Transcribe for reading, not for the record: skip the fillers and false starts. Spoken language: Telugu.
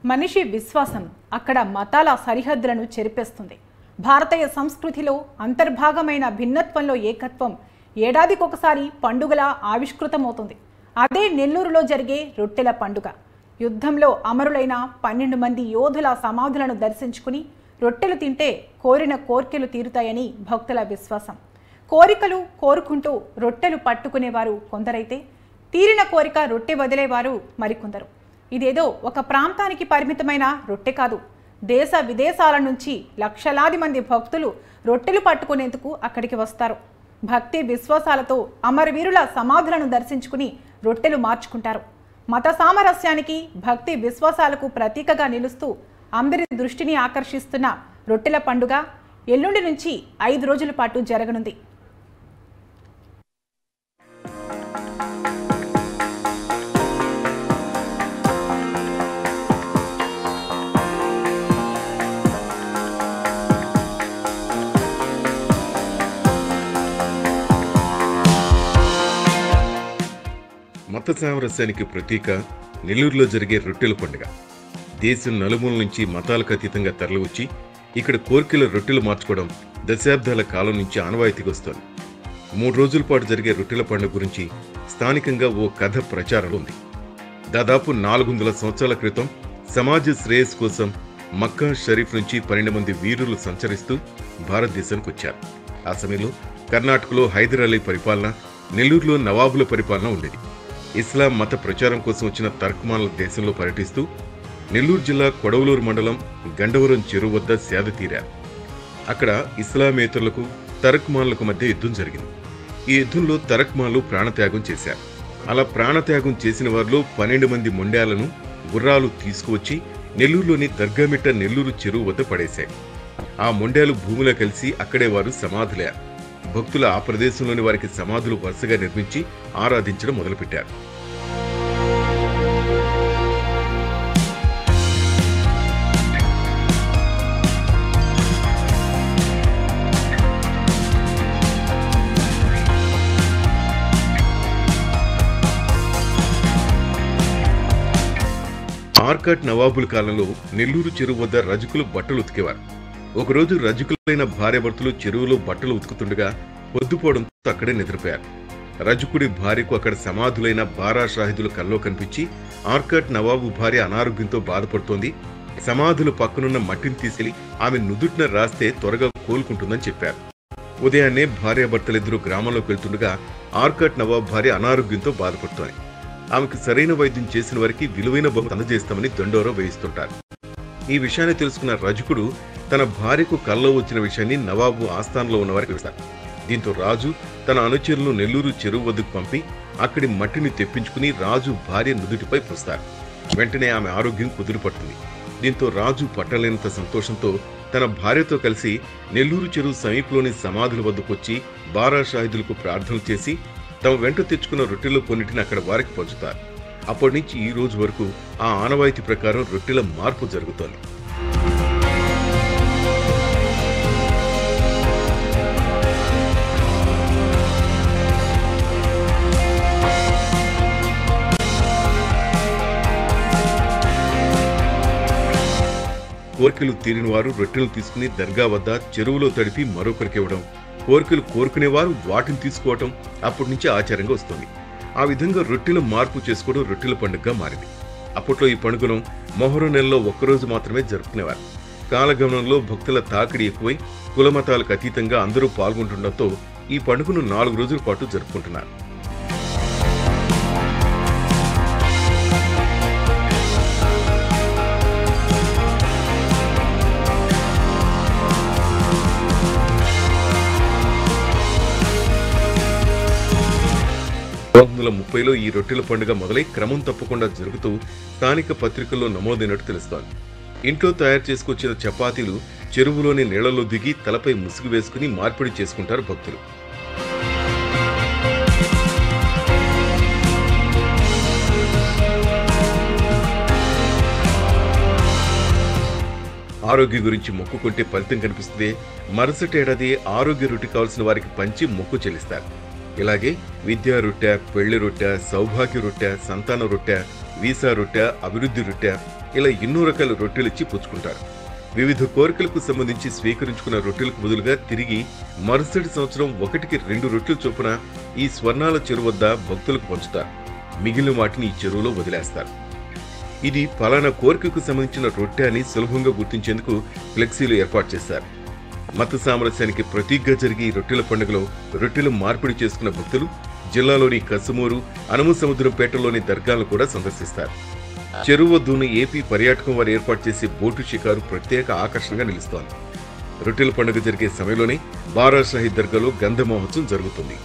మనిషి విశ్వాసం అక్కడ మతాల సరిహద్దులను చెరిపేస్తుంది. భారతీయ సంస్కృతిలో అంతర్భాగమైన భిన్నత్వంలో ఏకత్వం ఏడాదికొకసారి పండుగలా ఆవిష్కృతమవుతుంది. అదే నెల్లూరులో జరిగే రొట్టెల పండుగ. యుద్ధంలో అమరులైన 12 మంది యోధుల సమాధులను దర్శించుకుని రొట్టెలు తింటే కోరిన కోర్కెలు తీరుతాయని భక్తుల విశ్వాసం. కోరికలు కోరుకుంటూ రొట్టెలు పట్టుకునేవారు కొందరైతే తీరిన కోరిక రొట్టె వదిలేవారు మరికొందరు. ఇదేదో ఒక ప్రాంతానికి పరిమితమైన రొట్టె కాదు. దేశ విదేశాల నుంచి లక్షలాది మంది భక్తులు రొట్టెలు పట్టుకునేందుకు అక్కడికి వస్తారు. భక్తి విశ్వాసాలతో అమరవీరుల సమాధులను దర్శించుకుని రొట్టెలు మార్చుకుంటారు. మత సామరస్యానికి భక్తి విశ్వాసాలకు ప్రతీకగా నిలుస్తూ అందరి దృష్టిని ఆకర్షిస్తున్న రొట్టెల పండుగ ఎల్లుండి నుంచి 5 రోజుల పాటు జరగనుంది. మత సామరస్యానికి ప్రతీక నెల్లూరులో జరిగే రొట్టెల పండుగ. దేశం నలుమూల నుంచి మతాలకు అతీతంగా తరలివచ్చి ఇక్కడ కోర్కెల రొట్టెలు మార్చుకోవడం దశాబ్దాల కాలం నుంచి ఆనవాయితీగా వస్తోంది. 3 రోజుల పాటు జరిగే రొట్టెల పండుగ గురించి స్థానికంగా ఓ కథ ప్రచారంలో ఉంది. దాదాపు 400 సంవత్సరాల క్రితం సమాజ శ్రేయస్సు కోసం మక్కా షరీఫ్ నుంచి 12 మంది వీరులు సంచరిస్తూ భారతదేశానికి వచ్చారు. ఆ సమయంలో కర్ణాటకలో హైదర్ అలీ పరిపాలన, నెల్లూరులో నవాబుల పరిపాలన ఉండేది. ఇస్లాం మత ప్రచారం కోసం వచ్చిన తర్క్మాన్ల దేశంలో పర్యటిస్తూ నెల్లూరు జిల్లా కొడవలూరు మండలం గండవరం చెరువు వద్ద సేద తీరారు. అక్కడ ఇస్లామేతరులకు తర్క్మాన్లకు మధ్య యుద్ధం జరిగింది. ఈ యుద్ధంలో తర్క్మాన్లు ప్రాణత్యాగం చేశారు. అలా ప్రాణత్యాగం చేసిన వారిలో 12 మంది మొండాలను గుర్రాలు తీసుకువచ్చి నెల్లూరులోని దర్గామిట్ట నెల్లూరు చెరువు వద్ద పడేశాయి. ఆ మొండాలు భూమిలో కలిసి అక్కడే వారు సమాధులయ్యారు. భక్తుల ఆ ప్రదేశంలోని వారికి సమాధులు వరుసగా నిర్మించి ఆరాధించడం మొదలుపెట్టారు. ఆర్కాట్ నవాబుల కాలంలో నెల్లూరు చెరువు వద్ద రజకులు బట్టలు ఉతికేవారు. ఒకరోజు రజకులైన భార్యాభర్తలు చెరువులో బట్టలు ఉతుకుతుండగా పొద్దుపోవడంతో అక్కడే నిద్రపోయారు. రజకుడి భార్యకు అక్కడ సమాధులైన బారా షాహిదుల కల్లో కనిపించి ఆర్కాట్ నవాబు భార్య అనారోగ్యంతో బాధపడుతోంది, సమాధుల పక్కనున్న మట్టిని తీసుకెళ్లి ఆమె నుదుటిన రాస్తే త్వరగా కోలుకుంటుందని చెప్పారు. ఉదయాన్నే భార్యాభర్తలిద్దరూ గ్రామంలోకి వెళ్తుండగా ఆర్కాట్ నవాబు భార్య అనారోగ్యంతో బాధపడుతోంది. ఆమెకు సరైన వైద్యం చేసిన వారికి విలువైన బహుమతి అందజేస్తామని దండోరా వేయిస్తుంటారు. ఈ విషయాన్ని తెలుసుకున్న రజకుడు తన భార్యకు కల్లో వచ్చిన విషయాన్ని నవాబు ఆస్థానంలో ఉన్న వారికి చెప్తారు. దీంతో రాజు తన అనుచరులను నెల్లూరు చెరువు వద్దకు పంపి అక్కడి మట్టిని తెప్పించుకుని రాజు భార్య నుదుటిపై పూస్తారు. వెంటనే ఆమె ఆరోగ్యం కుదురుపడుతుంది. దీంతో రాజు పట్టలేనంత సంతోషంతో తన భార్యతో కలిసి నెల్లూరు చెరువు సమీపంలోని సమాధుల వద్దకు వచ్చి బారా షాహిదులకు ప్రార్థనలు చేసి తమ వెంట తెచ్చుకున్న రొట్టెలు కొన్నిటిని అక్కడ వారికి పంచుతారు. అప్పటి నుంచి ఈ రోజు వరకు ఆ ఆనవాయితీ ప్రకారం రొట్టెల మార్పు జరుగుతోంది. కోరికలు తీరిన వారు రొట్టెలు తీసుకుని దర్గా వద్ద చెరువులో తడిపి మరొకరికి ఇవ్వడం, కోరికలు కోరుకునేవారు వాటిని తీసుకోవటం అప్పటి నుంచి ఆచారంగా వస్తుంది. ఆ విధంగా రొట్టెల మార్పు చేసుకోవడం రొట్టెల పండుగగా మారింది. అప్పట్లో ఈ పండుగను మొహరం నెలలో ఒక్కరోజు మాత్రమే జరుపుకునేవారు. కాలగమనంలో భక్తుల తాకిడి ఎక్కువై కులమతాలకు అతీతంగా అందరూ పాల్గొంటుండటంతో ఈ పండుగను 4 రోజుల పాటు జరుపుకుంటున్నారు. ఈ రొట్టెల పండుగ మొదలై క్రమం తప్పకుండా జరుగుతూ స్థానిక పత్రికల్లో నమోదైనట్టు తెలుస్తోంది. ఇంట్లో తయారు చేసుకొచ్చిన చపాతీలు చెరువులోని నీళ్లలో దిగి తలపై ముసుగు వేసుకుని మార్పిడి చేసుకుంటారు భక్తులు. ఆరోగ్యం గురించి మొక్కుకుంటే ఫలితం కనిపిస్తుంది. మరుసటి ఏడాది ఆరోగ్య రొట్టె కావాల్సిన వారికి పంచి మొక్కు చెల్లిస్తారు. ఇలాగే విద్యా రొట్టె, పెళ్లి రొట్టె, సౌభాగ్య రొట్టె, సంతాన రొట్టె, వీసా రొట్టె, అభివృద్ధి రొట్టె, ఇలా ఎన్నో రకాల రొట్టెలిచ్చి పుచ్చుకుంటారు. వివిధ కోరికలకు సంబంధించి స్వీకరించుకున్న రొట్టెలకు బదులుగా తిరిగి మరుసటి సంవత్సరం 1కి 2 రొట్టెల చొప్పున ఈ స్వర్ణాల చెరువు వద్ద భక్తులకు పంచుతారు. మిగిలిన వాటిని ఈ చెరువులో వదిలేస్తారు. ఇది ఫలానా కోరికకు సంబంధించిన రొట్టె అని సులభంగా గుర్తించేందుకు ఫ్లెక్సీలు ఏర్పాటు చేశారు. మత సామరస్యానికి ప్రతీకగా జరిగే ఈ రొట్టెల పండుగలో రొట్టెలు మార్పిడి చేసుకున్న భక్తులు జిల్లాలోని కసుమూరు, అనుమసముద్రంపేటలోని దర్గాలను కూడా సందర్శిస్తారు. చెరువు వద్దున్న ఏపీ పర్యాటకం వారు ఏర్పాటు చేసే బోటు షికారు ప్రత్యేక ఆకర్షణగా నిలుస్తోంది. రొట్టెల పండుగ జరిగే సమయంలోనే బారా షాహీ దర్గాలో గంధ మహోత్సవం జరుగుతుంది.